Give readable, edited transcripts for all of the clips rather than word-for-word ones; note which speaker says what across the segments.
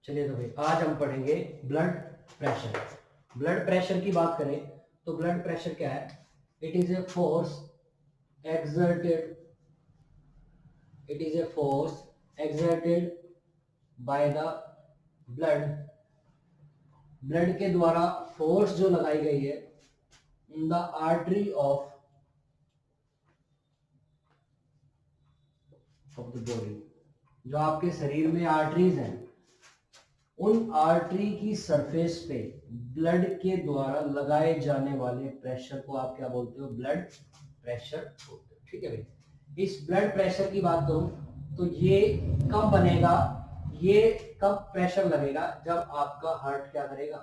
Speaker 1: चलिए तो भाई आज हम पढ़ेंगे ब्लड प्रेशर। ब्लड प्रेशर की बात करें तो ब्लड प्रेशर क्या है? It is a force exerted it is a force exerted by the blood blood के द्वारा फोर्स जो लगाई गई है in the artery of the body. जो आपके शरीर में आर्टरीज हैं उन आर्टरी की सरफेस पे ब्लड के द्वारा लगाए जाने वाले प्रेशर को आप क्या बोलते हो? ब्लड प्रेशर बोलते हो। ठीक है भाई। इस ब्लड प्रेशर की बात करूं तो ये कब बनेगा, ये कब प्रेशर लगेगा? जब आपका हार्ट क्या करेगा?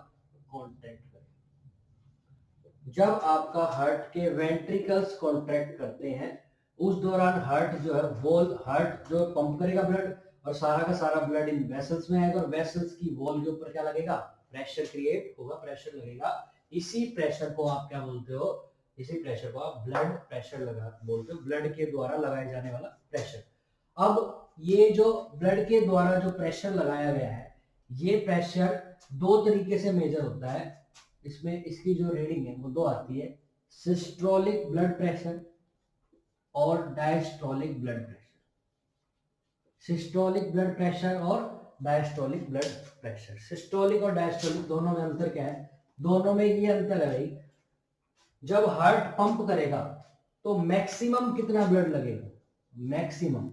Speaker 1: कॉन्ट्रैक्ट करेगा। जब आपका हार्ट के वेंट्रिकल्स कॉन्ट्रैक्ट करते हैं उस दौरान हार्ट जो है वॉल, हार्ट जो पंप करेगा ब्लड और सारा का सारा ब्लड इन वेसल्स में आएगा और वेसल्स की वॉल के ऊपर क्या लगेगा? प्रेशर क्रिएट होगा, प्रेशर लगेगा। इसी प्रेशर को आप क्या बोलते हो? इसी प्रेशर को आप ब्लड प्रेशर लगा बोलते हो, ब्लड के द्वारा लगाए जाने वाला प्रेशर। अब ये जो ब्लड के द्वारा जो प्रेशर लगाया गया है ये प्रेशर दो तरीके से मेजर होता है। इसमें इसकी जो रीडिंग है वो दो आती है, सिस्टोलिक ब्लड प्रेशर और diastolic blood pressure. Systolic blood pressure और डायस्टोलिक ब्लड प्रेशर। सिस्टोलिक और डायस्टोलिक दोनों में अंतर क्या है? दोनों में ये अंतर है भाई, जब हार्ट पंप करेगा तो मैक्सिमम कितना ब्लड लगेगा? मैक्सिमम,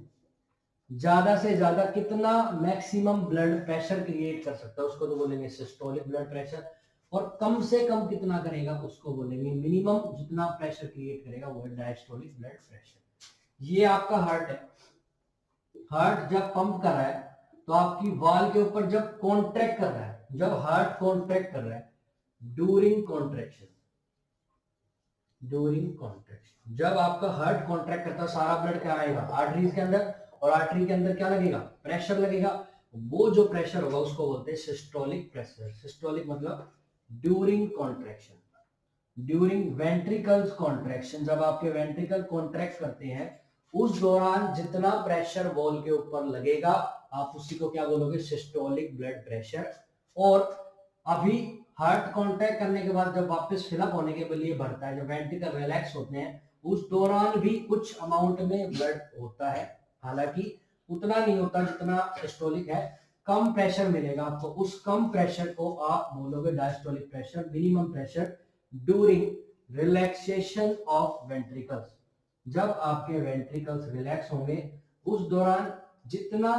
Speaker 1: ज्यादा से ज्यादा कितना मैक्सिमम ब्लड प्रेशर क्रिएट कर सकता है उसको तो बोलेंगे सिस्टोलिक ब्लड प्रेशर। और कम से कम कितना करेगा उसको बोलेंगे मिनिमम, जितना प्रेशर क्रिएट करेगा वो है डायस्टोलिक ब्लड प्रेशर। ये आपका हार्ट है। हार्ट जब पंप कर रहा है तो आपकी वॉल के ऊपर जब कॉन्ट्रैक्ट कर रहा है, जब हार्ट कॉन्ट्रैक्ट कर रहा है ड्यूरिंग कॉन्ट्रैक्शन, ड्यूरिंग कॉन्ट्रैक्शन जब आपका हार्ट कॉन्ट्रैक्ट करता है सारा ब्लड क्या आएगा? आर्टरीज के अंदर, और आर्टरी के अंदर क्या लगेगा? प्रेशर लगेगा। वो जो प्रेशर होगा उसको बोलते हैं सिस्टोलिक प्रेशर। सिस्टोलिक मतलब during contraction, during ventricles contraction, जब आपके वेंट्रिकल कॉन्ट्रैक्ट करते हैं उस दौरान जितना प्रेशर वॉल के ऊपर लगेगा आप उसी को क्या बोलोगे? Systolic blood pressure. और अभी हार्ट कॉन्ट्रैक्ट करने के बाद जब वापस फिलअप होने के लिए बढ़ता है, जब वेंट्रिकल रिलैक्स होते हैं उस दौरान भी कुछ अमाउंट में ब्लड होता है, हालांकि उतना नहीं होता जितना सिस्टोलिक है, कम प्रेशर मिलेगा आपको। उस कम प्रेशर को आप बोलोगे diastolic pressure, minimum pressure during relaxation of ventricles. जब आपके वेंट्रिकल्स रिलैक्स होंगे उस दौरान जितना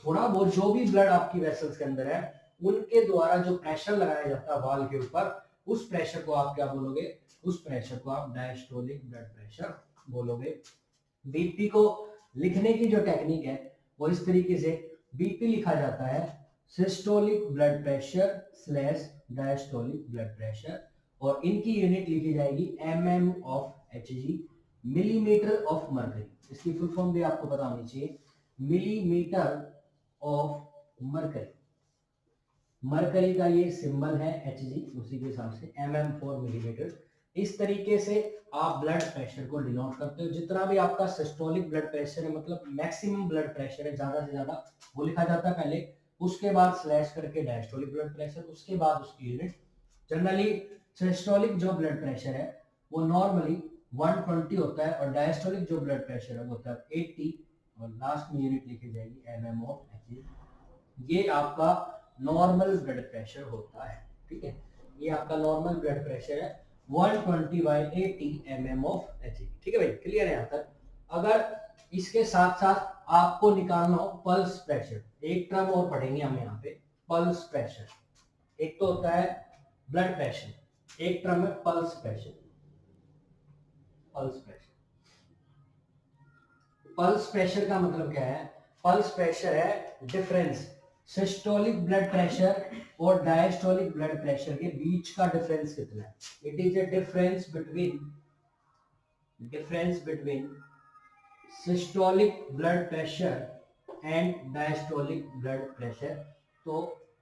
Speaker 1: थोड़ा बहुत जो भी ब्लड आपकी वेसल्स के अंदर है उनके द्वारा जो प्रेशर लगाया जाता है वॉल के ऊपर, उस प्रेशर को आप क्या बोलोगे? उस प्रेशर को आप डायस्टोलिक ब्लड प्रेशर बोलोगे। बीपी को लिखने की जो टेक्निक है वो इस तरीके से बीपी लिखा जाता है systolic blood pressure slash diastolic blood pressure, और इनकी यूनिट लिखी जाएगी mm of Hg, millimetre of mercury. इसकी फुल फॉर्म भी आपको पता होनी चाहिए, मिलीमीटर ऑफ मर्करी। मरकरी का ये सिंबल है Hg, उसी के हिसाब से mm फॉर मिलीमीटर। इस तरीके से आप ब्लड प्रेशर को डिनोट करते हो। जितना भी आपका सिस्टोलिक ब्लड प्रेशर है मतलब मैक्सिमम ब्लड प्रेशर है, ज्यादा से ज्यादा वो लिखा जाता है पहले, उसके बाद स्लैश करके डायस्टोलिक ब्लड प्रेशर, उसके बाद उसकी यूनिट। जनरली सिस्टोलिक जो ब्लड प्रेशर है वो नॉर्मली 120 होता है और डायस्टोलिक जो ब्लड प्रेशर है वो होता है 80, और लास्ट में यूनिट लिखी जाएगी mm ऑफ Hg। ये आपका नॉर्मल ब्लड प्रेशर होता है। ठीक है, ये आपका नॉर्मल ब्लड प्रेशर है 120/80 mm ऑफ Hg। ठीक है भाई, क्लियर है यहाँ तक? अगर इसके साथ साथ आपको निकालना हो पल्स प्रेशर, एक टर्म और पढ़ेंगे हम यहाँ पे, पल्स प्रेशर। एक तो होता है ब्लड प्रेशर, एक टर्म है pulse pressure. Pulse pressure, pulse pressure का मतलब क्या है? पल्स प्रेशर है डिफरेंस सिस्टोलिक ब्लड प्रेशर और डायस्टोलिक ब्लड प्रेशर के बीच का डिफरेंस कितना है। It is a difference between systolic blood pressure and diastolic blood pressure. तो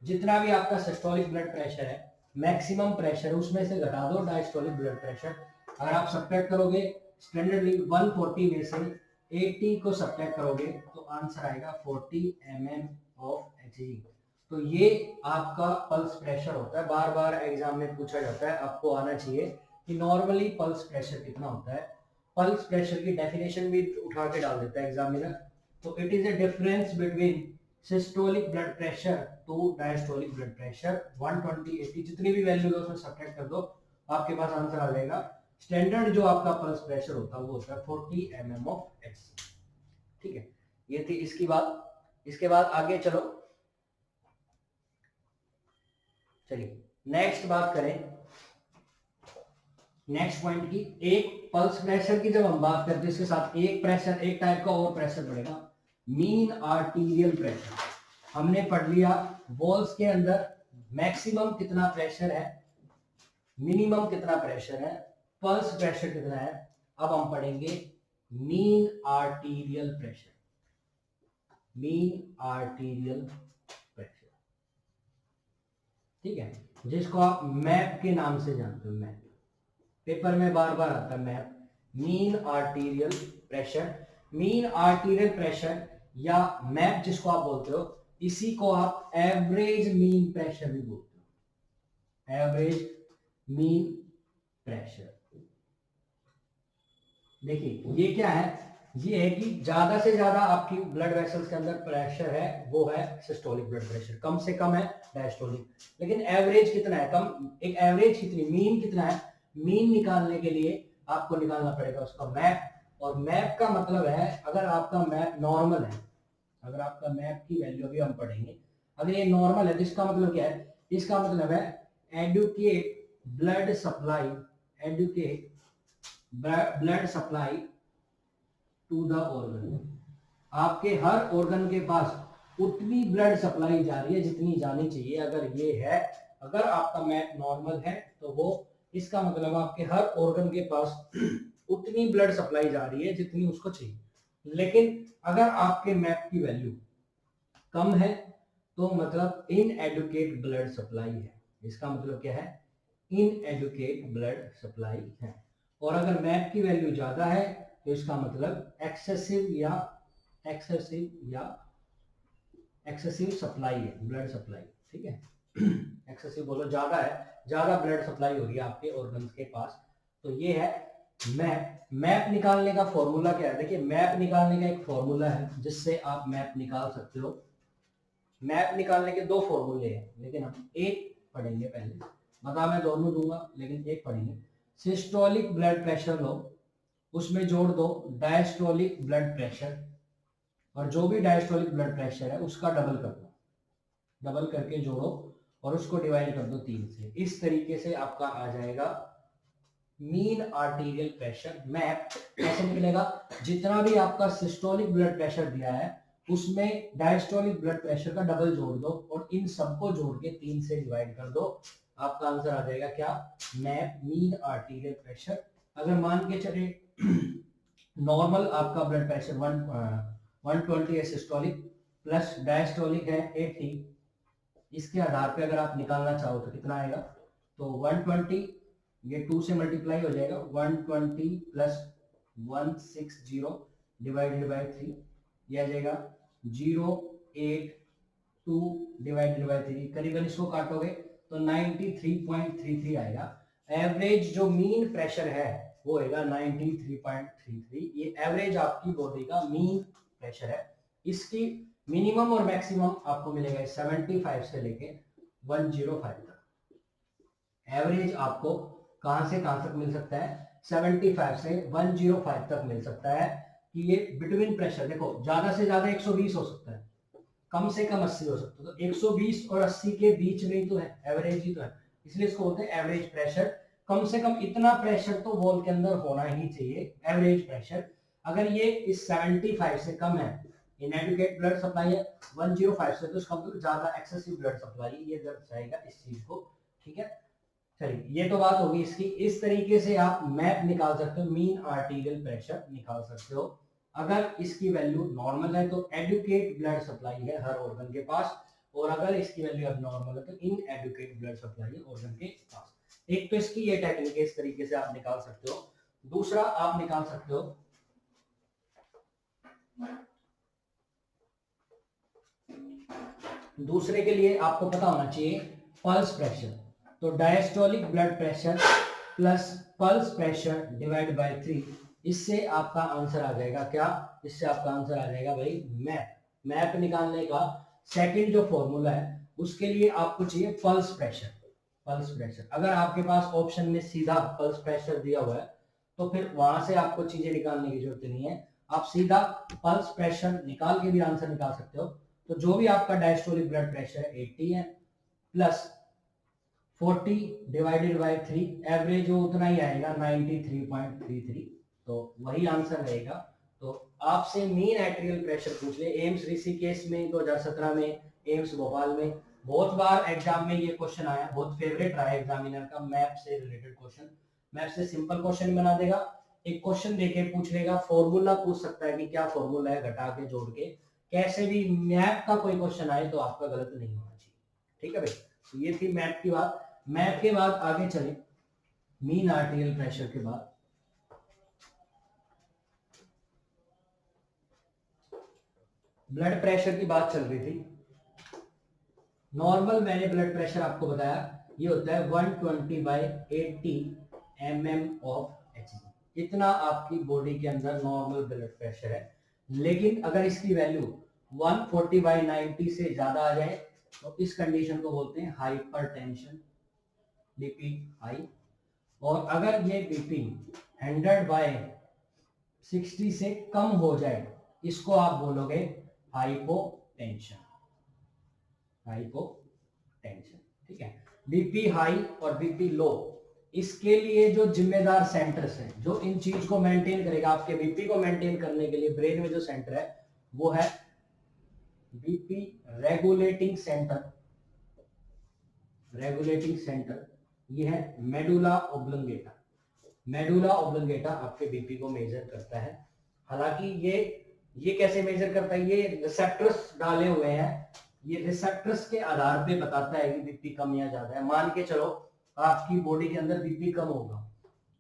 Speaker 1: जितना भी आपका सिस्टोलिक ब्लड प्रेशर है, मैक्सिमम प्रेशर, उसमें से घटा दो डायस्टोलिक ब्लड प्रेशर। अगर आप सब्ट्रैक्ट करोगे स्टैंडर्डली 140 में से 80 को सब्ट्रैक्ट करोगे तो आंसर आएगा 40 mm ऑफ Hg। तो ये आपका पल्स प्रेशर होता है। बार बार एग्जाम में पूछा जाता है, आपको आना चाहिए कि नॉर्मली पल्स प्रेशर कितना होता है। पल्स प्रेशर की डेफिनेशन भी उठा के डाल देता है एग्जामिनर। तो it is a difference between systolic blood pressure to diastolic blood pressure. 120 80 जितनी भी वैल्यू है उसमें सब्ट्रैक्ट कर दो, आपके पास आंसर आ जाएगा। स्टैंडर्ड जो आपका पल्स प्रेशर होता है वो होता है 40 mm ऑफ HC। ठीक है, ये थी इसकी बात। इसके बाद आगे चलो, चलिए नेक्स्ट बात करें नेक्स्ट पॉइंट की। एक पल्स प्रेशर की जब हम बात करते हैं इसके साथ एक प्रेशर, एक टाइप का और प्रेशर पड़ेगा, मीन आर्टीरियल प्रेशर। हमने पढ़ लिया वॉल्स के अंदर मैक्सिमम कितना प्रेशर है, मिनिमम कितना प्रेशर है, पल्स प्रेशर कितना है। अब हम पढ़ेंगे mean arterial pressure. Mean arterial pressure, ठीक है, जिसको आप मैप के नाम से जानते हो। मैप पेपर में बार बार आता है map. Mean arterial pressure, mean arterial pressure या मैप जिसको आप बोलते हो, इसी को आप एवरेज मीन प्रेशर भी बोलते हो। Average mean pressure. देखिए ये क्या है, ये है कि ज्यादा से ज्यादा आपकी ब्लड वेसल्स के अंदर प्रेशर है वो है सिस्टोलिक ब्लड प्रेशर, कम से कम है डायस्टोलिक। लेकिन एवरेज कितना है, कम, एक एवरेज कितनी, मीन कितना है। मीन निकालने के लिए आपको निकालना पड़ेगा उसका मैप। और मैप का मतलब है अगर आपका मैप नॉर्मल है, अगर आपका मैप की वैल्यू अभी हम पढ़ेंगे, अगर ये नॉर्मल है तो इसका मतलब क्या है, इसका मतलब है adequate blood supply, adequate blood supply to the organ. आपके हर ऑर्गन के पास उतनी ब्लड सप्लाई जा रही है जितनी जानी चाहिए। अगर ये है, अगर आपका मैप नॉर्मल है तो वो, इसका मतलब आपके हर ऑर्गन के पास उतनी ब्लड सप्लाई जा रही है जितनी उसको चाहिए। लेकिन अगर आपके मैप की वैल्यू कम है तो मतलब इनएडुकेट ब्लड सप्लाई है। इसका मतलब क्या है, इनएडुकेट ब्लड सप्लाई है। और अगर मैप की वैल्यू ज्यादा है तो इसका मतलब एक्सेसिव सप्लाई है, ब्लड सप्लाई। ठीक है, एक्सेसिव बोलो, ज्यादा है, ज्यादा ब्लड सप्लाई हो रही है आपके ऑर्गन्स के पास। तो ये है मैप। मैप निकालने का फॉर्मूला क्या है, देखिए मैप निकालने का एक फॉर्मूला है जिससे आप मैप निकाल सकते हो। मैप निकालने के दो फॉर्मूले हैं, लेकिन हम एक पढ़ेंगे पहले। बता मैं दोनों दूंगा लेकिन एक पढ़ेंगे। सिस्टोलिक ब्लड प्रेशर लो, उसमें जोड़ दो डायस्टोलिक ब्लड प्रेशर, और जो भी डायस्टोलिक ब्लड प्रेशर है उसका डबल कर दो, डबल करके जोड़ो और उसको डिवाइड कर दो 3 से। इस तरीके से आपका आ जाएगा मीन आर्टीरियल प्रेशर। मैप कैसे निकलेगा, जितना भी आपका सिस्टोलिक ब्लड प्रेशर दिया है उसमें डायस्टोलिक ब्लड प्रेशर का डबल जोड़ दो और इन सबको जोड़ के 3 से डिवाइड कर दो। आपका आंसर आ जाएगा क्या, मैप मीन आर्टीरियल प्रेशर। अगर मान के चले नॉर्मल आपका ब्लड प्रेशर 120 है सिस्टोलिक, प्लस डायस्टोलिक है 80, इसके आधार पे अगर आप निकालना चाहो तो कितना आएगा, तो 120, ये 2 से मल्टीप्लाई हो जाएगा, 120 प्लस 160 डिवाइडेड बाय 3, ये आ जाएगा 082 डिवाइडेड बाय 3। करीबन इसको काटोगे तो 93.33 आएगा। एवरेज जो मीन प्रेशर है वो होगा 93.33। ये एवरेज आपकी बॉडी का मीन प्रेशर है। इसकी मिनिमम और मैक्सिमम आपको मिलेगा 75 से लेके 105 तक। एवरेज आपको कहां से कहां तक मिल सकता है, 75 से 105 तक मिल सकता है। कि ये बिटवीन प्रेशर, देखो ज्यादा से ज्यादा 120 हो सकता है, कम से कम 80 हो सकता है, तो 120 और 80 के बीच में ही तो है, एवरेज ही तो है, इसलिए इसको बोलते हैं एवरेज प्रेशर। कम से कम इतना प्रेशर तो वॉल के अंदर होना ही चाहिए, एवरेज प्रेशर। अगर ये इस 75 से कम है, इनएडुकेट ब्लड सप्लाई है 105 से, तो इसका मतलब ज्यादा एक्सेसिव ब्लड सप्लाई, ये दर्शाएगा इस चीज को। ठीक है, चलिए ये तो बात होगी इसकी। इस तरीके से आप मैप निकाल सकते हो, मीन आर्टीरियल प्रेशर निकाल सकते हो। अगर इसकी वैल्यू नॉर्मल है तो एडुकेट ब्लड सप्लाई है हर ऑर्गन के पास, और अगर इसकी वैल्यू अब नॉर्मल है तो इनएडुकेट ब्लड सप्लाई है ऑर्गन के पास। एक तो इसकी ये टेक्निक है, इस तरीके से आप निकाल सकते हो। दूसरा आप निकाल सकते हो दूसरे के लिए आपको पता होना चाहिए पल्स प्रेशर। तो diastolic blood pressure plus pulse pressure divide by 3, इससे आपका आंसर आ जाएगा क्या? इससे आपका आंसर आ जाएगा भाई मैप। मैप निकालने का सेकंड जो फॉर्मूला है उसके लिए आपको चाहिए पल्स प्रेशर। पल्स प्रेशर अगर आपके पास ऑप्शन में सीधा पल्स प्रेशर दिया हुआ है तो फिर वहां से आपको चीजें निकालने की जरूरत नहीं है, आप सीधा पल्स प्रेशर निकाल के भी आंसर निकाल सकते हो। तो जो भी आपका डायस्टोलिक ब्लड प्रेशर है 80 है, प्लस 40 डिवाइडेड बाय 3, एवरेज वो उतना ही आएगा 93.33, तो वही आंसर रहेगा। तो आपसे मीन आर्टेरियल प्रेशर पूछ ले एम्स ऋषिकेश में 2017 में, एम्स भोपाल में, बहुत बार एग्जाम में ये क्वेश्चन आया, बहुत फेवरेट रहा है एग्जामिनर का मैप से रिलेटेड क्वेश्चन। मैप से सिंपल क्वेश्चन बना देगा, एक क्वेश्चन देके पूछ लेगा, फॉर्मूला पूछ सकता है कि क्या फॉर्मूला है, घटा के जोड़ के, कैसे भी मैप का कोई क्वेश्चन आए तो आपका गलत नहीं होना चाहिए। ठीक है भाई, तो ये थी मैप की बात। मैप के बाद आगे चले मीन आर्टेरियल प्रेशर के बाद। ब्लड प्रेशर की बात चल रही थी। नॉर्मल मैंने ब्लड प्रेशर आपको बताया ये होता है 120/80 mm ऑफ Hg, इतना आपकी बॉडी के अंदर नॉर्मल ब्लड प्रेशर है। लेकिन अगर इसकी वैल्यू 140/90 से ज्यादा आ जाए तो इस कंडीशन को बोलते हैं हाइपरटेंशन, बीपी हाई। और अगर ये बीपी 100/60 से कम हो जाए इसको आप बोलोगे हाइपोटेंशन, हाइपोटेंशन। ठीक है, बीपी हाई और बीपी लो, इसके लिए जो जिम्मेदार सेंटर्स हैं जो इन चीज को मेंटेन करेगा, आपके बीपी को मेंटेन करने के लिए ब्रेन में जो सेंटर है वो है BP regulating centre. Regulating centre ये है मेडुला ओब्लंगेटा। मेडुला ओब्लंगेटा आपके बीपी को मेजर करता है। हालांकि ये कैसे मेजर करता है, ये रिसेप्टर्स डाले हुए हैं, ये रिसेप्टर्स के आधार पे बताता है कि बीपी कम या ज्यादा है। मान के चलो आपकी बॉडी के अंदर बीपी कम होगा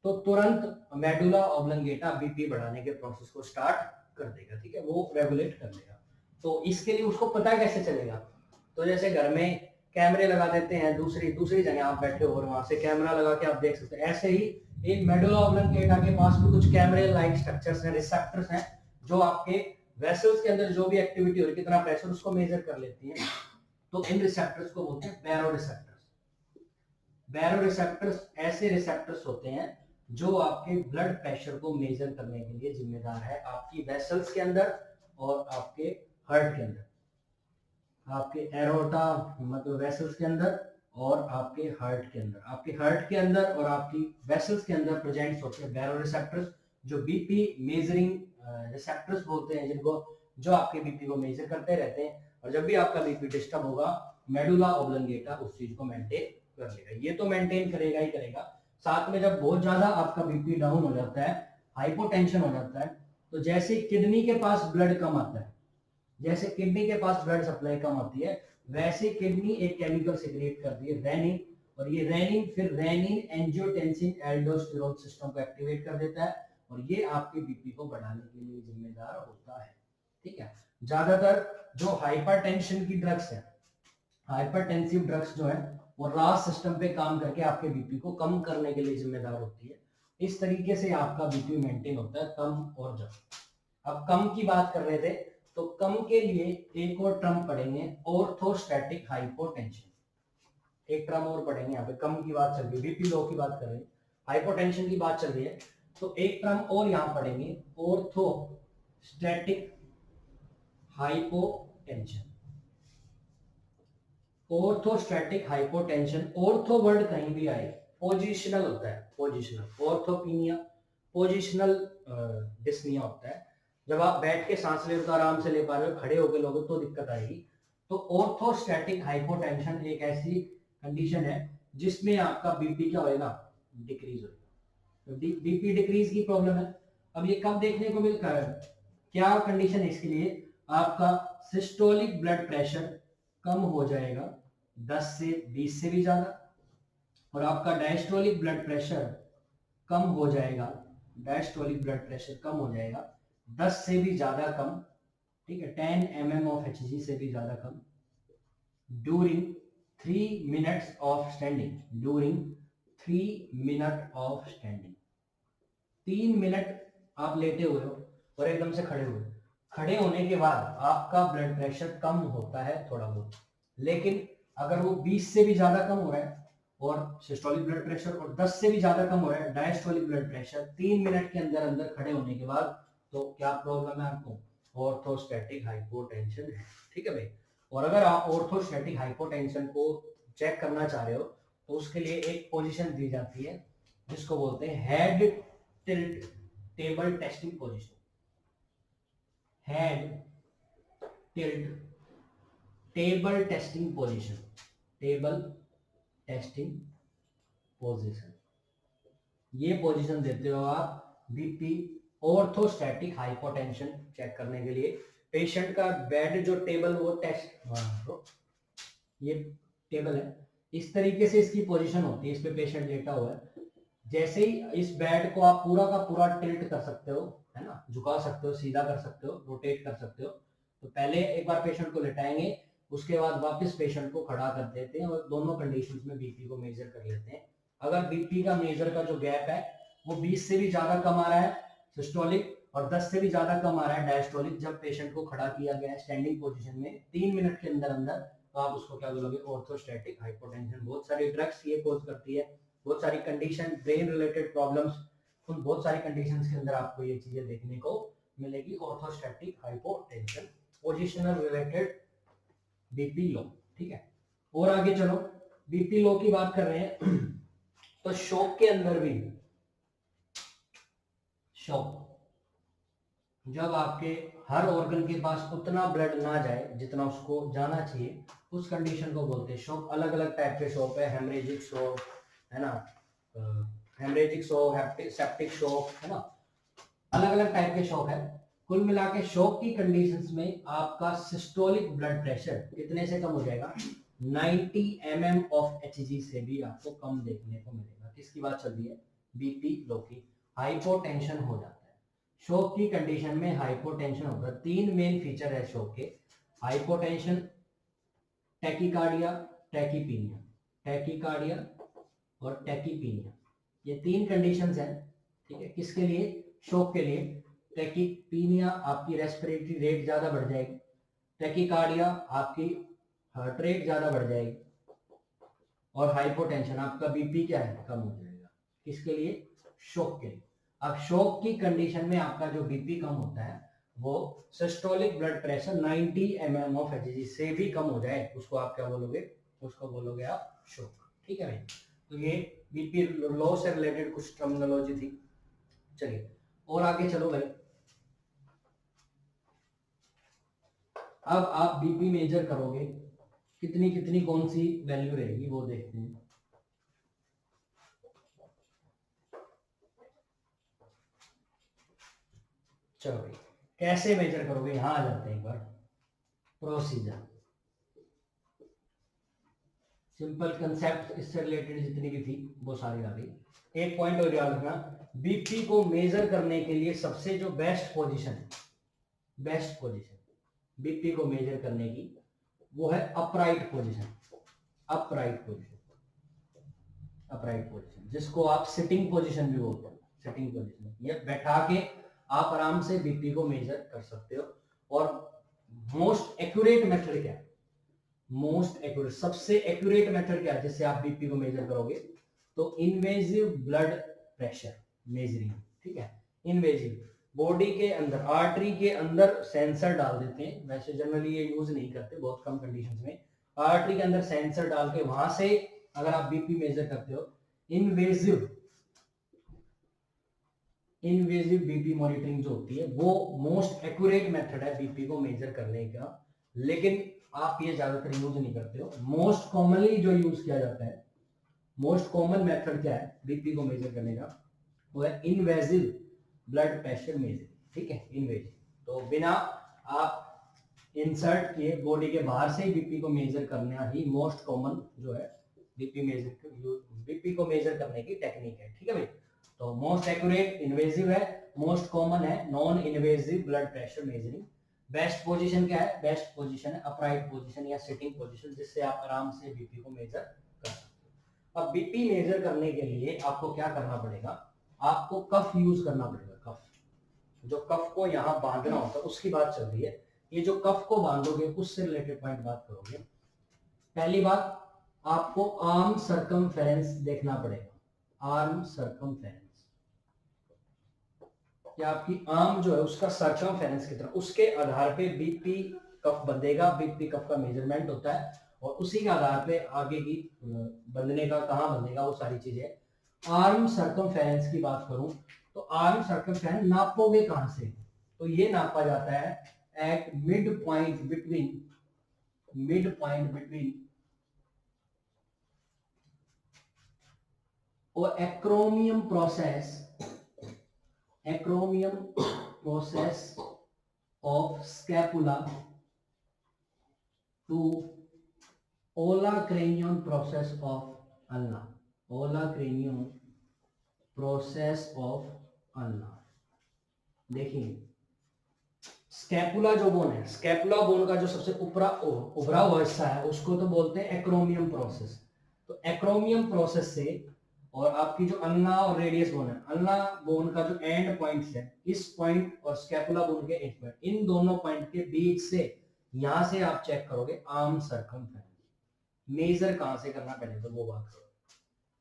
Speaker 1: तो तुरंत मेडुला ओब्लंगेटा बीपी बढ़ाने के प्रोसेस को स्टार्ट कर देगा। ठीक है, वो रेगुलेट कर देगा। तो इसके लिए उसको पता कैसे चलेगा, तो जैसे घर में कैमरे लगा देते हैं, दूसरी दूसरी जगह आप बैठे हो और वहां से कैमरा लगा के आप देख सकते हैं, ऐसे ही इन मेडुला ऑब्लंगेटा के पास भी कुछ कैमरे लाइक स्ट्रक्चर्स हैं, रिसेप्टर्स हैं, जो आपके वेसल्स के अंदर जो भी एक्टिविटी हो रही है, कितना प्रेशर, उसको मेजर कर लेती हैं। तो इन रिसेप्टर्स को बोलते हैं बैरो रिसेप्टर्स। बैरो रिसेप्टर्स ऐसे रिसेप्टर्स होते हैं जो आपके ब्लड प्रेशर को मेजर करने के लिए जिम्मेदार है, आपकी वेसल्स के अंदर और आपके हार्ट के अंदर, आपके एरोटा मतलब वेसल्स के अंदर और आपके हार्ट के अंदर। आपके हार्ट के अंदर और आपकी वेसल्स के अंदर प्रेजेंट होते हैं बैरो रिसेप्टर्स, जो बीपी मेजरिंग रिसेप्टर्स बोलते हैं, जिनको जो आपके बीपी को मेजर करते रहते हैं। और जब भी आपका बीपी डिस्टर्ब होगा मेडुला ऑब्लंगेटा उस चीज को मेंटेन कर लेगा। ये तो मेंटेन करेगा ही करेगा, साथ में जब बहुत ज्यादा आपका बीपी डाउन हो जाता है, हाइपोटेंशन हो जाता है, तो जैसे किडनी के पास ब्लड कम आता है, जैसे किडनी के पास ब्लड सप्लाई कम होती है, वैसे किडनी एक केमिकल सिक्रिएट करती है रेनिन, और ये रेनिन फिर रेनिन एंजियोटेंसिन एल्डोस्टेरोन सिस्टम को एक्टिवेट कर देता है और ये आपके बीपी को बढ़ाने के लिए जिम्मेदार होता है। ठीक है, ज्यादातर जो हाइपरटेंशन की ड्रग्स है, हाइपरटेंसिव ड्रग्स जो है वो रास सिस्टम पे काम करके आपके बीपी को कम करने के लिए जिम्मेदार होती है। इस तरीके से आपका बीपी मेंटेन होता है कम और ज्यादा। अब कम की बात कर रहे थे, तो कम के लिए एक और टर्म पढ़ेंगे, ऑर्थोस्टैटिक हाइपोटेंशन। एक टर्म और पढ़ेंगे, यहाँ पे कम की बात चल रही है, बीपी लो की बात कर रहे हैं, हाइपोटेंशन की बात चल रही है, तो एक टर्म और यहाँ पढ़ेंगे, orthostatic hypotension. Orthostatic hypotension, ortho word कहीं भी आए पोजिशनल होता है, पोजिशनल ऑर्थोपिनिया, पोजिशनल डिस्निया होता है। जब आप बैठ के सांस ले तो आराम से ले पा रहे हो, खड़े होकर लोगे तो दिक्कत आएगी। तो ऑर्थोस्टैटिक हाइपोटेंशन एक ऐसी कंडीशन है जिसमें आपका बीपी क्या होएगा, डिक्रीज होगा। तो बीपी डिक्रीज की प्रॉब्लम है। अब ये कब देखने को मिलता है, क्या कंडीशन है इसके लिए, आपका सिस्टोलिक ब्लड प्रेशर कम हो जाएगा 10 से 20 से भी ज्यादा, और आपका डायस्टोलिक ब्लड प्रेशर कम हो जाएगा, डायस्टोलिक ब्लड प्रेशर कम हो जाएगा 10 से भी ज्यादा कम। ठीक है, 10 mm ऑफ Hg से भी ज्यादा कम। During 3 minutes of standing, during 3 minutes of standing. 3 minute आप लेटे हुए हो और एकदम से खड़े हुए, खड़े होने के बाद आपका ब्लड प्रेशर कम होता है थोड़ा बहुत, लेकिन अगर वो 20 से भी ज्यादा कम हो रहा है और सिस्टोलिक ब्लड प्रेशर और 10 से भी ज्यादा कम हो रहा है डायस्टोलिक ब्लड प्रेशर 3 मिनट के अंदर अंदर खड़े होने के बाद, तो क्या प्रॉब्लम है आपको? ऑर्थोस्टैटिक हाइपोटेंशन है। ठीक है भाई। और अगर आप ऑर्थोस्टैटिक हाइपोटेंशन को चेक करना चाह रहे हो तो उसके लिए एक पोजीशन दी जाती है जिसको बोलते हैं head tilt table testing position. Head tilt table testing position, table testing position, ये पोजीशन देते हो आप बीपी ऑर्थोस्टैटिक हाइपोटेंशन चेक करने के लिए। पेशेंट का बेड जो टेबल वो टेस्ट, ये टेबल है, इस तरीके से इसकी पोजीशन होती है, इस पे पेशेंट लेटा हुआ है। जैसे ही इस बेड को आप पूरा का पूरा टिल्ट कर सकते हो, है ना, झुका सकते हो, सीधा कर सकते हो, रोटेट कर सकते हो। तो पहले एक बार पेशेंट को लेटाएंगे, उसके बाद वापस पेशेंट को खड़ा कर देते हैं और दोनों कंडीशंस में बीपी को मेजर कर लेते हैं। अगर बीपी का मेजर का जो गैप है वो 20 से भी ज्यादा कम आ रहा है सिस्टोलिक और 10 से भी ज्यादा कम आ रहा है डायस्टोलिक, जब पेशेंट को खड़ा किया गया है स्टैंडिंग पोजीशन में 3 मिनट के अंदर अंदर, तो आप उसको क्या बोलोगे? Orthostatic hypotension. बहुत सारी ड्रग्स ये कॉज करती है, बहुत सारी कंडीशन, ब्रेन रिलेटेड प्रॉब्लम्स, उन बहुत सारी कंडीशंस के अंदर आपको ये चीजें देखने को मिलेगी। Orthostatic hypotension, positional related BP low. ठीक है, और आगे चलो, बीपी लो की बात कर रहे हैं तो शॉक के अंदर भी, शॉक जब आपके हर ऑर्गन के पास उतना ब्लड ना जाए जितना उसको जाना चाहिए, उस कंडीशन को बोलते हैं शॉक। अलग अलग टाइप के शॉक है, हेमरेजिक शॉक है ना, हेमरेजिक शॉक, सेप्टिक शॉक है ना, अलग अलग टाइप के शॉक है। कुल मिला के शॉक की कंडीशंस में आपका सिस्टोलिक ब्लड प्रेशर कितने से कम हो जाएगा? 90 mm ऑफ Hg से भी आपको कम देखने को मिलेगा। किसकी बात चल रही है? बीपी लो की। हाइपोटेंशन हो जाता है शॉक की कंडीशन में, हाइपोटेंशन होगा। 3 मेन फीचर है शॉक के, हाइपोटेंशन, टैकीकार्डिया, टैकीपीनिया, टैकीकार्डिया और टैकीपीनिया, ये 3 कंडीशंस हैं। ठीक है, किसके लिए? शॉक के लिए। टैकीपीनिया आपकी रेस्पिरेटरी रेट ज्यादा बढ़ जाएगी, टैकीकार्डिया आपकी हार्ट रेट ज्यादा बढ़ जाएगी, और हाइपोटेंशन आपका बीपी क्या है? कम हो जाएगा। किसके लिए? शॉक के लिए। अब शॉक की कंडीशन में आपका जो बीपी कम होता है वो systolic blood pressure 90 mm of Hg से भी कम हो जाए, उसको आप क्या बोलोगे? उसको बोलोगे आप शॉक। ठीक है भाई, तो ये बीपी लो से रिलेटेड कुछ टर्मिनोलॉजी थी। चलिए और आगे चलो भाई। अब आप बीपी मेजर करोगे, कितनी कितनी कौन सी वैल्यू रहेगी वो देखते हैं। चलो भाई, कैसे मेजर करोगे? यहां आ जाते हैं एक बार। प्रोसीजर सिंपल कंसेप्ट, इससे रिलेटेड जितनी भी थी वो सारी आ गई। एक पॉइंट और याद रखना, बीपी को मेजर करने के लिए सबसे जो बेस्ट पोजीशन है, बेस्ट पोजीशन बीपी को मेजर करने की, वो है upright position. Upright position, upright position जिसको आप सिटिंग पोजीशन भी बोलते हैं। सिटिंग पोजीशन, ये बैठा के आप आराम से बीपी को मेजर कर सकते हो। और मोस्ट एक्यूरेट मेथड क्या है? मोस्ट एक्यूरेट, सबसे एक्यूरेट मेथड क्या है जिससे आप बीपी को मेजर करोगे? तो इन्वेजिव ब्लड प्रेशर मेजरिंग। ठीक है, इन्वेजिव, बॉडी के अंदर, आर्टरी के अंदर सेंसर डाल देते हैं, वैसे जनरली ये यूज नहीं करते, बहुत कम कंडीशंस में। आर्टरी के अंदर सेंसर डाल के वहां से अगर आप बीपी मेजर करते हो, इन्वेजिव, इन्वेजिव बीपी मॉनिटरिंग जो होती है वो मोस्ट एक्यूरेट मेथड है बीपी को मेजर करने का। लेकिन आप ये ज्यादातर यूज नहीं करते हो। मोस्ट कॉमनली जो यूज किया जाता है, मोस्ट कॉमन मेथड क्या है बीपी को मेजर करने का? वो है इनवेजिव ब्लड प्रेशर मेजर। ठीक है, इनवेजिव, तो बिना आप इंसर्ट किए बॉडी के बाहर से ही बीपी को मेजर करना ही मोस्ट कॉमन जो है बीपी मेजर, बीपी को मेजर करने की टेक्निक है। ठीक है भाई, तो मोस्ट एक्यूरेट इन्वेजिव है, मोस्ट कॉमन है non invasive blood pressure measuring. Best position क्या है? बेस्ट पोजीशन है अपराइट पोजीशन या सिटिंग पोजीशन, जिससे आप आराम से बीपी को मेजर कर सकते हो। अब बीपी मेजर करने के लिए आपको क्या करना पड़ेगा? आपको कफ यूज करना पड़ेगा। कफ, जो कफ को यहाँ बांधना होता है उसकी बात चल रही है। ये जो कफ को बांधोगे उससे रिलेटेड पॉइंट बात करोगे। पहली बात, आपको आर्म सर्कमफेरेंस देखना पड़ेगा। आर्म सर्कमफेरेंस, कि आपकी आर्म जो है उसका सर्कमफेरेंस कितना, उसके आधार पे बीपी कफ बंधेगा। बीपी कफ का मेजरमेंट होता है और उसी के आधार पे आगे की बंधने का कहाँ बंधेगा वो सारी चीजें। आर्म सर्कमफेरेंस की बात करूं तो आर्म सर्कमफेरेंस नापोगे कहां से? तो ये नापा जाता है एट मिड पॉइंट बिटवीन और एक्रोमियम process of scapula to olecranon process of ulna. olecranon process of ulna। देखिए, स्कैपुला जो बोन है, स्कैपुला बोन का जो सबसे उभरा हुआ हिस्सा है उसको तो बोलते हैं एक्रोमियम प्रोसेस। तो एक्रोमियम प्रोसेस से और आपकी जो अल्ना और रेडियस बोन है, अल्ना बोन का जो एंड पॉइंट्स है, इस पॉइंट और स्कैपुला बोन के एंड पॉइंट, इन दोनों पॉइंट के बीच से यहां से आप चेक करोगे आर्म सर्कमफेरेंस। मेजर कहां से करना पहले तो वो बात करो,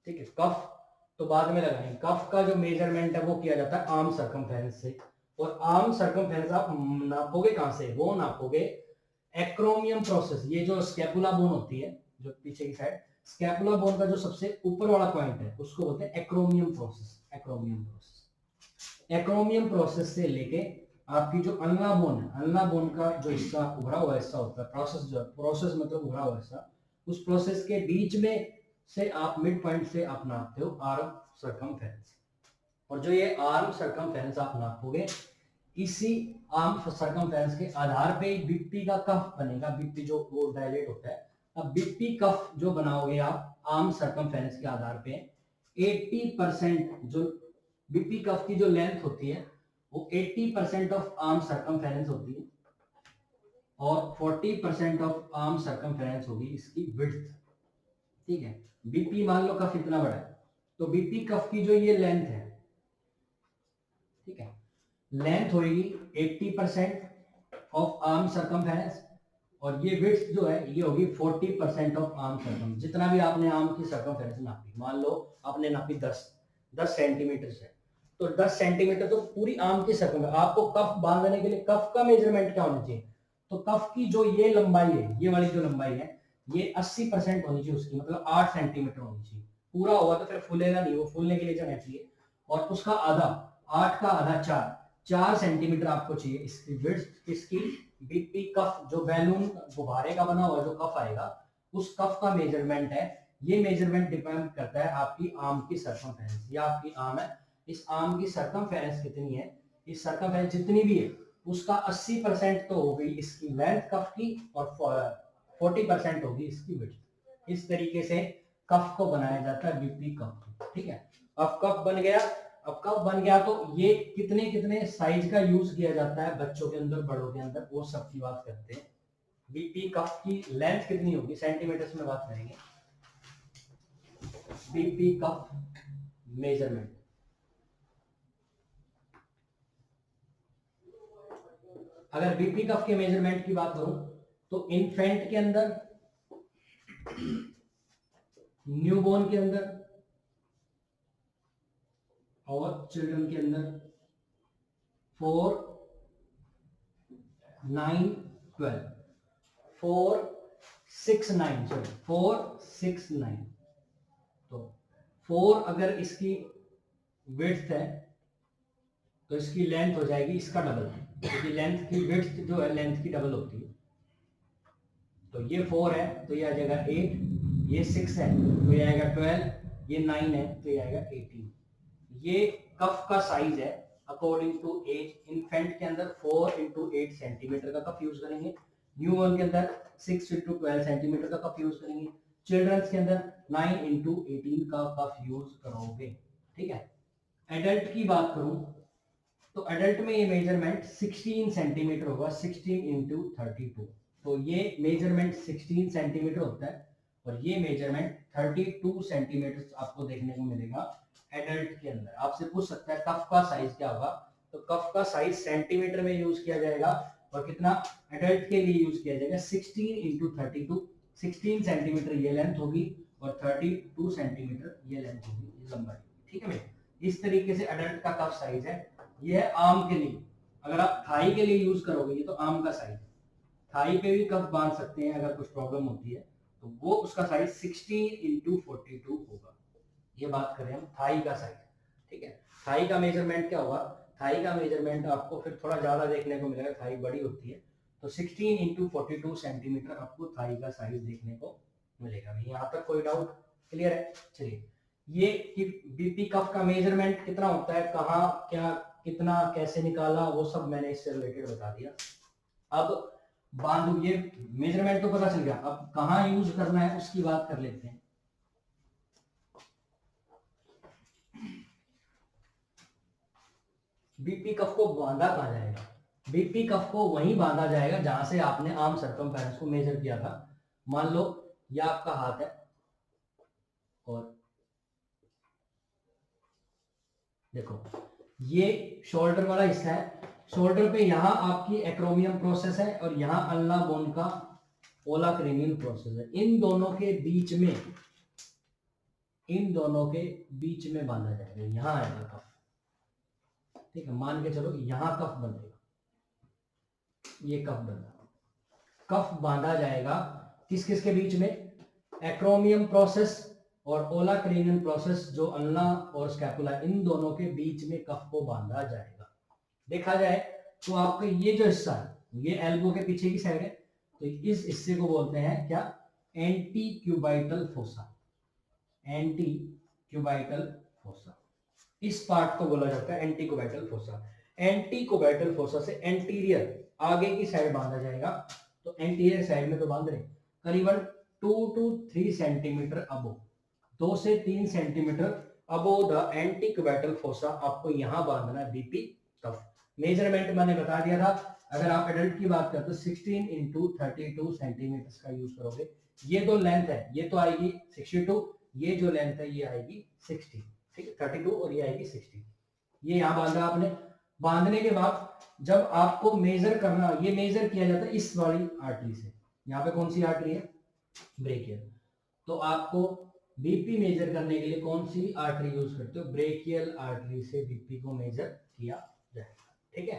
Speaker 1: ठीक है। कफ तो बाद में लगाएंगे, कफ का जो मेजरमेंट है वो किया जाता है आर्म सर्कमफेरेंस से। और आर्म सर्कमफेरेंस आप नापोगे कहां से? वो नापोगे एक्रोमियम प्रोसेस। ये जो स्कैपुला बोन होती है जो पीछे की साइड, स्कैपुला बोन का जो सबसे ऊपर वाला पॉइंट है उसको बोलते हैं एक्रोमियम प्रोसेस। एक्रोमियम प्रोसेस से लेके आपकी जो अल्ना बोन है, अल्ना बोन का जो हिस्सा उभरा हुआ हिस्सा होता है, प्रोसेस मतलब उभरा हुआ हिस्सा, उस प्रोसेस के बीच में से आप मिड पॉइंट से आप नापते हो आर्म सर्कमफेरेंस। और जो ये आर्म सर्कमफेरेंस आप नापोगे, इसी आर्म सर्कमफेरेंस के आधार पे बीपी का कफ बनेगा। बीपी जो वो डायलेट होता है। अब बीपी कफ जो बनाओगे आप आर्म सर्कमफेरेंस के आधार पे, 80% जो बीपी कफ की जो लेंथ होती है वो 80% ऑफ आर्म सर्कमफेरेंस होती है और 40% ऑफ आर्म सर्कमफेरेंस होगी इसकी विड्थ, ठीक है। बीपी मान लो कफ इतना बड़ा है, तो बीपी कफ की जो ये लेंथ है, ठीक है, लेंथ होगी 80% ऑफ आर्म सर्कमफेरेंस और ये विड्थ जो है ये होगी 40% ऑफ आर्म सर्कम। जितना भी आपने आर्म की सर्कमफेरेंस नापी, मान लो आपने नापी 10 सेंटीमीटर से, तो 10 सेंटीमीटर तो पूरी आर्म की सर्कम। आपको कफ बांधने के लिए कफ का मेजरमेंट क्या होना चाहिए? तो कफ की जो ये लंबाई है, ये वाली जो लंबाई है, ये 80% होनी चाहिए उसकी, मतलब 8 सेंटीमीटर होनी चाहिए। पूरा होगा तो फिर फूलेगा नहीं, वो फूलने के लिए जाना चाहिए। और उसका आधा, 8 का आधा 4 सेंटीमीटर आपको चाहिए इसकी विड्थ। इसकी बीपी कफ जो बैलून गुब्बारे का बना हुआ जो कफ आएगा, उस कफ का मेजरमेंट है। ये मेजरमेंट डिपेंड करता है आपकी आर्म की सर्कमफेरेंस। या आपकी आर्म है, इस आर्म की सर्कमफेरेंस कितनी है, इस सर्कमफेरेंस जितनी भी है उसका 80% तो हो गई इसकी लेंथ कफ की और 40% होगी इसकी विड्थ। इस तरीके से कफ को बनाया जाता है बीपी कफ, ठीक है। अब कफ बन गया, अब कफ बन गया तो ये कितने कितने साइज का यूज किया जाता है बच्चों के अंदर, बड़ों के अंदर, वो सब की बात करते हैं। बीपी कफ की लेंथ कितनी होगी सेंटीमीटर्स में बात करेंगे। बीपी कफ मेजरमेंट, अगर बीपी कफ के मेजरमेंट की बात करूं तो इन्फेंट के अंदर, न्यूबॉर्न के अंदर और चिल्ड्रन के अंदर 4, 9, 12, 4, 6, 9, सॉरी 4, 6, 9। तो 4 अगर इसकी विड्थ है तो इसकी लेंथ हो जाएगी इसका डबल, क्योंकि लेंथ की विड्थ जो है लेंथ की डबल होती है। तो ये 4 है तो ये आ जाएगा 8, ये 6 है तो ये आएगा 12, ये 9 है तो ये आएगा 18। ये कफ का साइज है अकॉर्डिंग टू एज। इन्फेंट के अंदर 4 इंटू 8 सेंटीमीटर का कफ यूज करेंगे, न्यूबॉर्न के अंदर 6 इंटू 12 सेंटीमीटर का कफ यूज करेंगे, चिल्ड्रंस के अंदर 9 इंटू 18 का कफ यूज करोगे, ठीक है। एडल्ट की बात करूं तो एडल्ट में ये मेजरमेंट 16 सेंटीमीटर होगा, 16 इंटू 32। तो ये मेजरमेंट 16 सेंटीमीटर होता है और ये मेजरमेंट 32 सेंटीमीटर आपको देखने को मिलेगा एडल्ट के अंदर। आपसे पूछ सकता है कफ का साइज क्या होगा, तो कफ का साइज सेंटीमीटर में यूज किया जाएगा और कितना एडल्ट के लिए यूज किया जाएगा 16 इंटू 32। 16 सेंटीमीटर ये लेंथ होगी और 32 सेंटीमीटर ये लेंथ होगी, ये लंबाई। ठीक है भाई, इस तरीके से एडल्ट का कफ साइज है। ये है आर्म के लिए। अगर आप थाई के लिए यूज करोगे, ये तो आर्म का साइज है, थाई पे भी कफ बांध सकते हैं अगर कुछ प्रॉब्लम होती है, तो वो उसका साइज 16 इंटू 42 होगा। ये बात करें हम थाई का साइज। ठीक है, थाई का मेजरमेंट क्या होगा, थाई का मेजरमेंट आपको फिर थोड़ा ज्यादा देखने को मिलेगा, थाई बड़ी होती है, तो 16 इंटू 42 सेंटीमीटर आपको थाई का साइज देखने को मिलेगा। यहाँ तक कोई डाउट क्लियर है? चलिए, ये बीपी कफ का मेजरमेंट कितना होता है, कहाँ क्या कितना कैसे निकाला, वो सब मैंने इससे रिलेटेड बता दिया। अब बांधो, ये मेजरमेंट तो पता चल गया, अब कहाँ यूज करना है उसकी बात कर लेते हैं। बीपी कफ को बांधा कहाँ जाएगा? बीपी कफ को वहीं बांधा जाएगा जहां से आपने आर्म सर्कमफेरेंस को मेजर किया था। मान लो ये आपका हाथ है और देखो ये शोल्डर वाला हिस्सा है, शोल्डर पे यहाँ आपकी एक्रोमियम प्रोसेस है और यहाँ अल्ना बोन का ओलाक्रेनियल प्रोसेस है। इन दोनों के बीच में, इन दोनों के बीच में बांधा जाएगा, यहाँ आएगा कफ। ठीक है, मान के चलो यहाँ कफ बंधेगा, ये कफ बंधा, कफ बांधा जाएगा किस किस के बीच में, एक्रोमियम प्रोसेस और ओलाक्रेनियल प्रोसेस जो अल्ना और स्कैपुला, इन दोनों के बीच में कफ को बांधा जाएगा। देखा जाए तो आपका ये जो हिस्सा है, ये एल्बो के पीछे की साइड है, तो इस हिस्से को बोलते हैं क्या, anti cubital fossa. Anti cubital fossa, इस पार्ट को बोला जाता है anti cubital fossa. Anti cubital fossa से एंटीरियर आगे की साइड बांधा जाएगा, तो एंटीरियर साइड में तो बांध रहे करीबन 2 to 3 सेंटीमीटर अबो, 2 से 3 centimetre above the anti cubital fossa आपको यहां बांधना है बीपी कफ। मेजरमेंट मैंने बता दिया था, अगर आप एडल्ट की बात करते हो 16 इंटू 32 सेंटीमीटर का यूज करोगे। ये दो लेंथ है, ये तो आएगी 62, ये जो लेंथ है ये आएगी 60। ठीक है, 32 और ये आएगी 60। ये यहाँ बांधा आपने। बांधने के बाद जब आपको मेजर करना, ये मेजर किया जाता है इस वाली आर्टरी से। यहाँ पे कौन सी आर्टरी है, ब्रेकियल। तो आपको बीपी मेजर करने के लिए कौन सी आर्टरी यूज करते हो, ब्रेकियल आर्टरी से बीपी को मेजर किया जाएगा। ठीक है,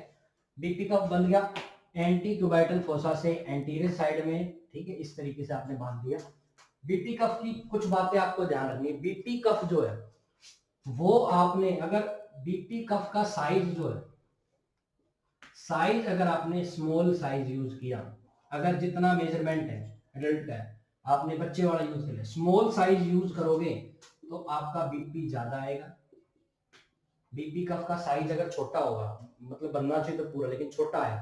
Speaker 1: बीपी कफ बंध गया एंटी क्यूबाइटल फोसा से एंटीरियर साइड में। ठीक है, इस तरीके से आपने बांध दिया। बीपी कफ की कुछ बातें आपको ध्यान रखनी है। बीपी कफ जो है वो आपने, अगर बीपी कफ का साइज जो है, साइज अगर आपने स्मॉल साइज यूज किया, अगर जितना मेजरमेंट है एडल्ट का है, आपने बच्चे वाला यूज कर लिया, स्मॉल साइज यूज करोगे तो आपका बीपी ज्यादा आएगा। बीपी कफ का साइज अगर छोटा होगा, मतलब बनना चाहिए तो पूरा, लेकिन छोटा है,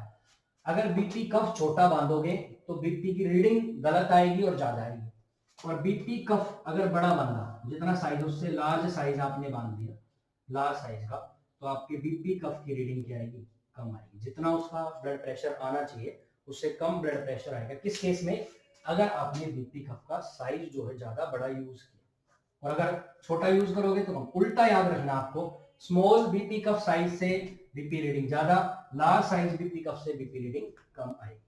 Speaker 1: अगर बीपी कफ छोटा बांधोगे तो बीपी की रीडिंग गलत आएगी और ज्यादा आएगी। और बीपी कफ अगर बड़ा बांधा, जितना साइज उससे लार्ज साइज आपने बांध दिया, लार्ज साइज का, तो आपके बीपी कफ की रीडिंग क्या आएगी, कम आएगी। जितना उसका ब्लड प्रेशर आना चाहिए उससे कम ब्लड प्रेशर आएगा। किस केस में, अगर आपने बीपी कफ का साइज जो है ज्यादा बड़ा यूज किया, और अगर छोटा यूज करोगे तो कम। उल्टा याद रखना आपको, स्मॉल बीपी कफ साइज से बीपी रीडिंग ज्यादा, लार्ज साइज बीपी कफ से बीपी रीडिंग कम आएगी।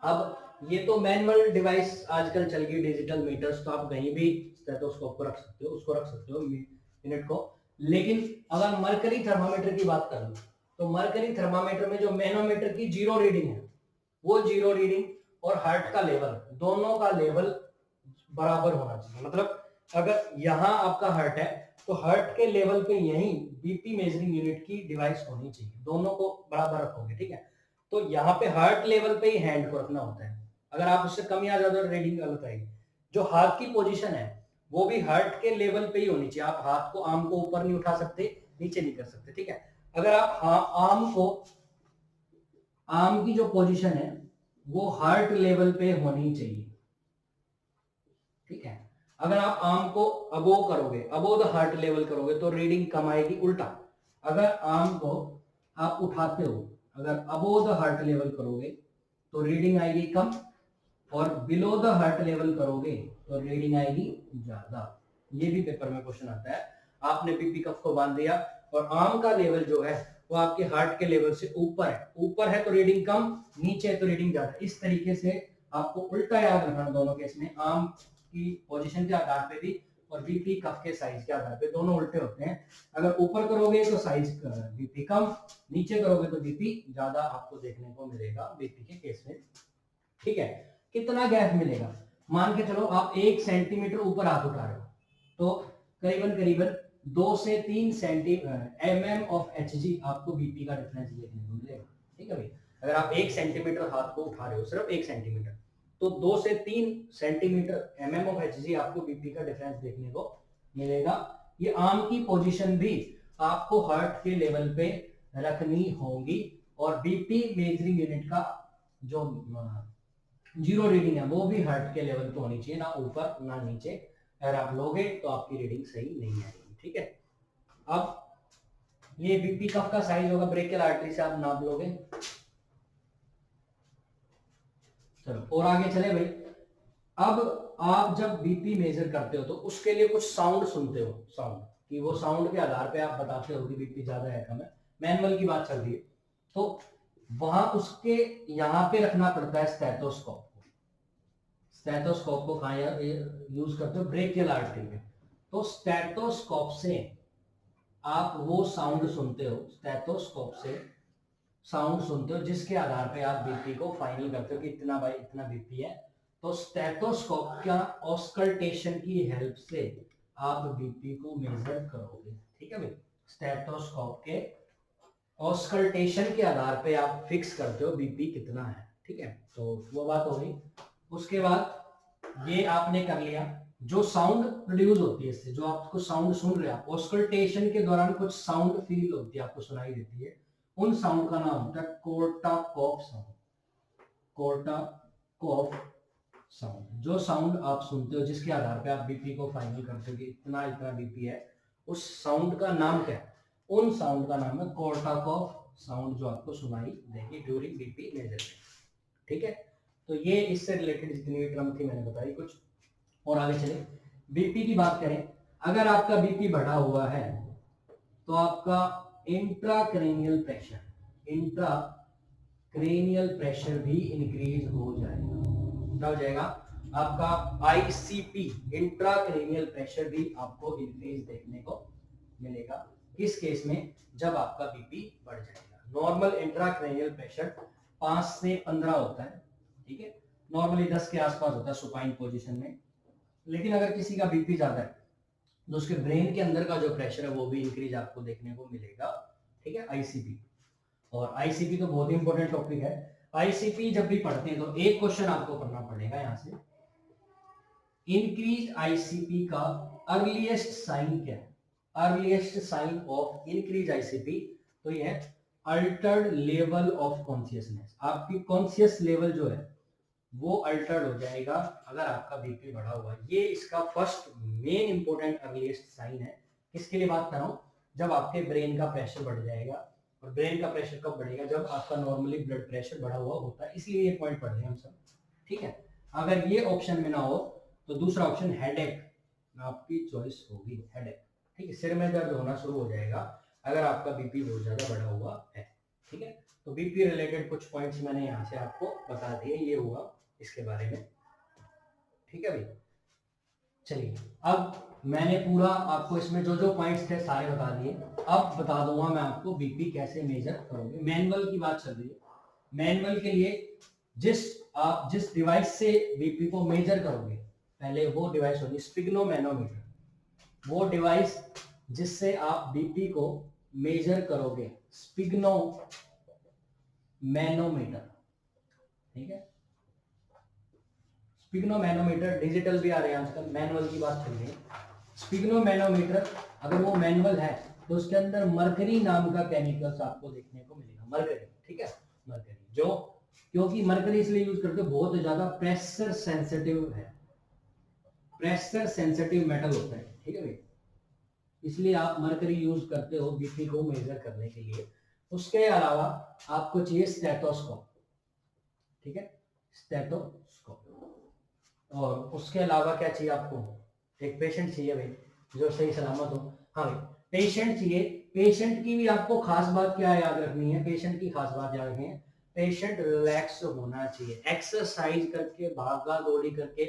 Speaker 1: अब ये तो मैनुअल डिवाइस आजकल चल गई, डिजिटल मीटर्स, तो आप कहीं भी स्टेथोस्कोप को रख सकते हो, उसको रख सकते हो मिनट को। लेकिन अगर मरकरी थर्मामीटर की बात करें तो मरकरी थर्मामीटर में जो मैनोमीटर की जीरो रीडिंग है, वो जीरो रीडिंग और हार्ट का लेवल, दोनों का लेवल बराबर होना चाहिए। मतलब अगर यहाँ आपका हार्ट है तो हार्ट के लेवल पे यही बीपी मेजरिंग यूनिट की डिवाइस होनी चाहिए, दोनों को बराबर रखोगे। ठीक है, तो यहाँ पे हार्ट लेवल पे ही हैंड को रखना होता है। अगर आप उससे कम या ज्यादा रीडिंग गलत आएगी। जो हाथ की पोजीशन है वो भी हार्ट के लेवल पे ही होनी चाहिए। आप हाथ को, आर्म को ऊपर नहीं उठा सकते, नीचे नहीं कर सकते। ठीक है, अगर आप आर्म को, आर्म की जो पोजीशन है वो हार्ट लेवल पे होनी चाहिए। ठीक है, अगर आप आर्म को अबोव करोगे, अबोव द हार्ट लेवल करोगे तो रीडिंग कम आएगी। उल्टा, अगर आर्म को आप उठाते हो, अगर अबोव द हार्ट लेवल करोगे तो रीडिंग आएगी कम, और बिलो द हार्ट लेवल करोगे तो रीडिंग आएगी ज्यादा। ये भी पेपर में क्वेश्चन आता है। आपने बीपी कफ को बांध दिया और आर्म का लेवल जो है वो आपके हार्ट के लेवल से ऊपर है तो रीडिंग कम, नीचे है तो रीडिंग ज्यादा। इस तरीके से आपको उल्टा याद रखना दोनों केस में, आर्म की पोजीशन के आधार पे भी और बीपी कफ के साइज के आधार पे, दोनों उल्टे होते हैं। अगर ऊपर करोगे तो साइज बीपी कम, नीचे करोगे तो बीपी ज्यादा आपको देखने को मिलेगा बीपी के केस में। ठीक है, कितना गैप मिलेगा? मान के चलो आप 1 सेंटीमीटर ऊपर हाथ उठा रहे हो तो करीबन करीबन 2 से 3 mm ऑफ Hg आपको बीपी का डिफरेंस देखने को मिलेगा। ठीक है भाई, अगर आप 1 सेंटीमीटर हाथ को उठा रहे हो, सिर्फ 1 सेंटीमीटर, तो 2 से 3 सेंटीमीटर mm ऑफ Hg आपको बीपी का डिफरेंस देखने को मिलेगा। ये आर्म की पोजीशन भी आपको हार्ट के लेवल पे रखनी होगी, और बीपी मेजरिंग यूनिट का जो जीरो रीडिंग है वो भी हार्ट के लेवल पे होनी चाहिए, ना ऊपर ना नीचे। अगर आप लोगे तो आपकी रीडिंग सही नहीं आएगी। ठीक है, अब ये बीपी कफ का साइज होगा, ब्रेकियल आर्टरी से आप नाप लोगे। चलो और आगे चले भाई। अब आप जब बीपी मेजर करते हो तो उसके लिए कुछ साउंड सुनते हो, साउंड कि वो साउंड के आधार पे आप बताते हो कि बीपी ज्यादा है कम है। मैनुअल की बात चल रही है तो वहां उसके यहाँ पे रखना पड़ता है स्टेथोस्कोप को। स्टेथोस्कोप को कहाँ यूज करते हो? ब्रेकियल आर्टरी में। तो स्टेथोस्कोप से आप वो साउंड सुनते हो, स्टेथोस्कोप से साउंड सुनते हो जिसके आधार पे आप बीपी को फाइनल करते हो कि इतना बाई इतना बीपी है। तो स्टेथोस्कोप का ऑस्कल्टेशन की हेल्प से आप बीपी को मेजर करोगे। ठीक है भाई, स्टेथोस्कोप के ऑस्कल्टेशन के आधार पे आप फिक्स करते हो बीपी कितना है। ठीक है, तो वो बात हो गई। उसके बाद ये आपने कर लिया, जो साउंड प्रोड्यूस होती है इससे, जो आपको साउंड सुन रहे हो ऑस्कल्टेशन के दौरान कुछ साउंड फील होती है, आपको सुनाई देती है, उन साउंड का नाम होता है कोर्टाकॉफ साउंड। कोर्टाकॉफ साउंड, जो साउंड आप सुनते हो जिसके आधार पे आप बीपी को फाइनल करते हो कि इतना इतना बीपी है, उस साउंड का नाम क्या है? उन साउंड का नाम है कोर्टाकॉफ साउंड, जो आपको सुनाई देगी ड्यूरिंग बीपी मेजरमेंट। ठीक है, तो ये इससे रिलेटेड जितनी भी टर्म थी मैंने बताई कुछ। और आगे चले, बीपी की बात करें, अगर आपका बीपी बढ़ा हुआ है तो आपका इंट्राक्रेनियल प्रेशर भी इंक्रीज हो जाएगा। क्या हो जाएगा? आपका आईसीपी इंट्राक्रेनियल प्रेशर भी आपको इंक्रीज देखने को मिलेगा। किस केस में? जब आपका बीपी बढ़ जाएगा। नॉर्मल इंट्राक्रेनियल प्रेशर 5 से 15 होता है। ठीक है, नॉर्मली 10 के आसपास होता है सुपाइन पोजीशन में। लेकिन अगर किसी का बीपी ज्यादा है तो उसके ब्रेन के अंदर का जो प्रेशर है वो भी इंक्रीज आपको देखने को मिलेगा। ठीक है, आईसीपी। और आईसीपी तो बहुत ही इंपॉर्टेंट टॉपिक है। आईसीपी जब भी पढ़ते हैं तो एक क्वेश्चन आपको करना पड़ेगा यहां से, इंक्रीज आईसीपी का अर्लीस्ट साइन क्या है? Earliest sign of increase ICP, तो ये है अल्टर्ड लेवल ऑफ कॉन्शियसनेस। आपकी कॉन्शियस लेवल जो है वो अल्टर्ड हो जाएगा अगर आपका बीपी बढ़ा हुआ है। ये इसका first main important earliest sign है। किसके लिए बात कर रहा हूं? जब आपके ब्रेन का प्रेशर बढ़ जाएगा। और ब्रेन का प्रेशर कब बढ़ेगा? जब आपका नॉर्मली ब्लड प्रेशर बढ़ा हुआ होता है, इसलिए ये पॉइंट पढ़ रहे हैं हम सब। ठीक है, अगर ये ऑप्शन में ना हो तो दूसरा ऑप्शन हेडेक आपकी चॉइस होगी, हेडेक। ठीक है, सिर में दर्द होना शुरू हो जाएगा अगर आपका बीपी बहुत ज्यादा बढ़ा हुआ है। ठीक है, तो बीपी रिलेटेड कुछ पॉइंट्स मैंने यहाँ से आपको बता दिए, ये हुआ इसके बारे में। ठीक है भाई, चलिए अब मैंने पूरा आपको इसमें जो जो पॉइंट्स थे सारे बता दिए। अब बता दूंगा मैं आपको बीपी कैसे मेजर करोगे। मैनुअल की बात चल रही है। मैनुअल के लिए आप जिस डिवाइस से बीपी को मेजर करोगे, पहले वो डिवाइस होगी स्पिग्नोमैनोमीटर। वो डिवाइस जिससे आप बीपी को मेजर करोगे, स्पिग्नोमैनोमीटर। ठीक है, स्पिग्नोमैनोमीटर डिजिटल भी आ रहे हैं आजकल, मैनुअल की बात चल रही है। स्पिग्नोमैनोमीटर अगर वो मैनुअल है तो उसके अंदर मरकरी नाम का केमिकल्स आपको देखने को मिलेगा, मरकरी। ठीक है, मरकरी, जो क्योंकि मरकरी इसलिए यूज करते हैं, बहुत ज्यादा प्रेशर सेंसिटिव है, प्रेशर सेंसिटिव मेटल होता है। ठीक है भाई, इसलिए आप मरकरी यूज करते हो बीपी को मेजर करने के लिए। उसके अलावा आपको चाहिए स्टेथोस्कोप, ठीक है, स्टेथोस्कोप। और उसके अलावा क्या चाहिए आपको, एक पेशेंट चाहिए भाई जो सही सलामत हो। हाँ भाई, पेशेंट चाहिए। पेशेंट की भी आपको खास बात क्या याद रखनी है, पेशेंट की खास बात याद रखनी है, पेशेंट रिलैक्स होना चाहिए। एक्सरसाइज करके, भागा दौड़ी करके,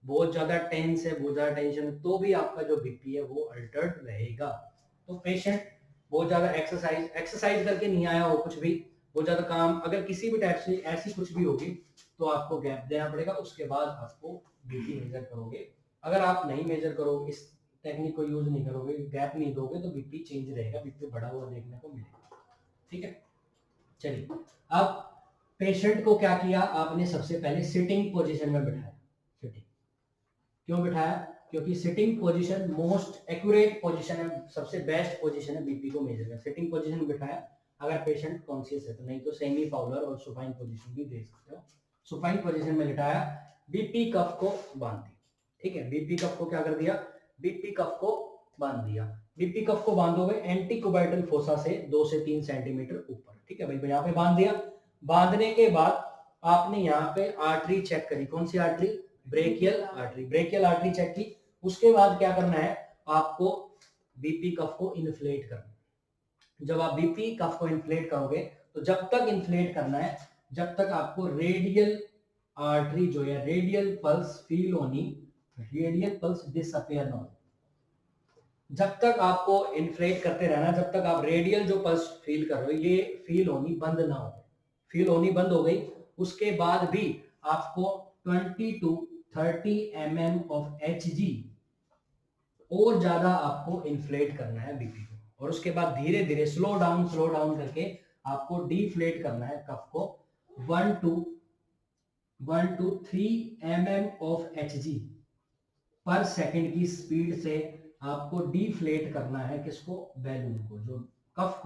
Speaker 1: बहुत ज्यादा टेंस है, बहुत ज्यादा टेंशन है, तो भी आपका जो बीपी है वो अल्टर्ड रहेगा। तो पेशेंट बहुत ज्यादा एक्सरसाइज एक्सरसाइज करके नहीं आया हो, कुछ भी बहुत ज्यादा काम, अगर किसी भी टाइप से ऐसी कुछ भी होगी तो आपको गैप देना पड़ेगा, उसके बाद आपको बीपी मेजर करोगे। अगर आप नहीं मेजर करोगे, इस टेक्निक को यूज नहीं करोगे, गैप नहीं दोगे, तो बीपी चेंज रहेगा, बीपी बढ़ा हुआ देखने को मिलेगा। ठीक है, चलिए। अब पेशेंट को क्या किया आपने, सबसे पहले सिटिंग पोजीशन में बिठाया। सिटिंग क्यों बिठाया, क्योंकि sitting position most accurate position है, सबसे बेस्ट पोजीशन है बीपी को मेजर करना। सिटिंग पोजीशन में बिठाया अगर पेशेंट कॉन्शियस है तो, नहीं तो सेमी फाउलर और सुपाइन पोजीशन भी दे सकते हो। सुपाइन पोजीशन में लिटाया, बीपी कफ को बांध दिया। ठीक है, बीपी कफ को क्या कर दिया, बीपी कफ को बांध दिया। बीपी कफ को बांधोगे एंटीकोबाइटल फोसा से 2 से 3 सेंटीमीटर ऊपर। ठीक है भाई, यहाँ पे बांध दिया। बांधने के बाद आपने यहाँ पे आर्टरी चेक करी, कौन सी artery, brachial artery. Brachial artery check की। उसके बाद क्या करना है, आपको बीपी कफ को इन्फ्लेट करना है। जब आप बीपी कफ को इन्फ्लेट करोगे, तो जब तक इन्फ्लेट करना है जब तक आपको रेडियल आर्टरी जो है, रेडियल पल्स फील होनी, रेडियल पल्स डिसअपियर ना हो। जब तक आपको इन्फ्लेट करते रहना, जब तक आप रेडियल जो पल्स फील कर रहे हो ये फील होनी बंद ना हो। फील होनी बंद हो गई, उसके बाद भी आपको 20 to 30 mm ऑफ Hg और ज्यादा आपको इन्फ्लेट करना है बीपी को। और उसके बाद धीरे धीरे स्लो डाउन करके आपको डिफ्लेट करना है कफ को 1 to 3 mm ऑफ Hg पर सेकंड की स्पीड से आपको डिफ्लेट करना है। किसको, बैलून को, जो कफ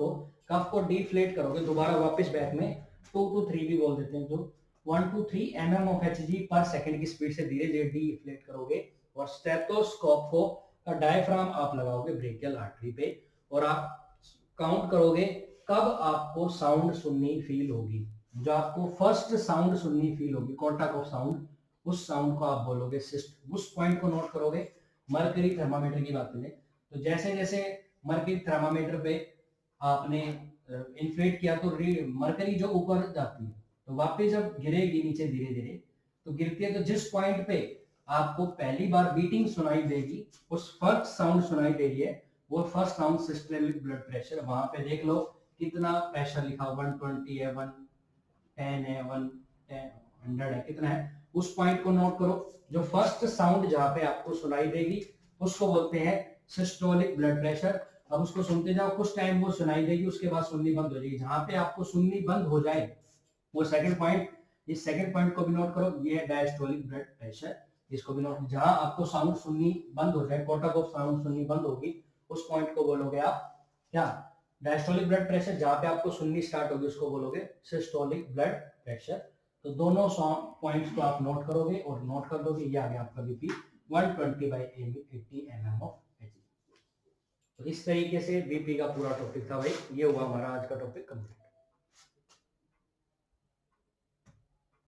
Speaker 1: को डिफ्लेट करोगे, दोबारा वापस बैक में 2 to 3 भी बोल देते हैं, जो 1 to 3 mm ऑफ Hg पर सेकंड की स्पीड से धीरे धीरे डिफ्लेट करोगे। और स्टेथोस्कोप को का डायफ्राम आप लगाओगे ब्रेकियल आर्टरी पे, और आप काउंट करोगे कब आपको साउंड सुननी फील होगी। जो आपको फर्स्ट साउंड सुननी फील होगी, कॉन्टाक्ट साउंड, उस साउंड को आप बोलोगे सिस्ट। उस पॉइंट को नोट करोगे। मर्करी थर्मामीटर की बात करें तो जैसे जैसे मर्करी थर्मामीटर पे आपने इन्फ्लेट किया तो मर्करी जो ऊपर जाती है, तो वापस जब गिरेगी नीचे धीरे धीरे, तो गिरती है, तो जिस पॉइंट पे आपको पहली बार बीटिंग सुनाई देगी, उस फर्स्ट साउंड सुनाई दे रही है, वो first sound systolic blood pressure. वहां पे देख लो कितना प्रेशर लिखा, 120 है, 110 है, 100 है, कितना है, उस पॉइंट को नोट करो। जो फर्स्ट साउंड जहां पे आपको सुनाई देगी उसको बोलते हैं सिस्टोलिक ब्लड प्रेशर। अब उसको सुनते जाओ, कुछ टाइम वो सुनाई देगी, उसके बाद सुननी बंद हो जाएगी। जहां पे आपको सुननी बंद हो जाए वो सेकंड पॉइंट, इस सेकंड पॉइंट को भी नोट करो, ये है डायस्टोलिक ब्लड प्रेशर, इसको भी नोट। जहां आपको साउंड सुननी बंद हो जाए, कोर्टाक ऑफ साउंड सुननी बंद होगी, उस पॉइंट को बोलोगे आप क्या, डायस्टोलिक ब्लड प्रेशर। जहां पे आपको सुननी स्टार्ट होगी उसको बोलोगे सिस्टोलिक ब्लड प्रेशर। तो दोनों पॉइंट्स को आप नोट करोगे और नोट कर दोगे, ये आ गया आपका बीपी 120/80 mm ऑफ Hg। तो इस तरीके से बीपी का पूरा टॉपिक था भाई, ये हुआ हमारा आज का टॉपिक कंप्लीट।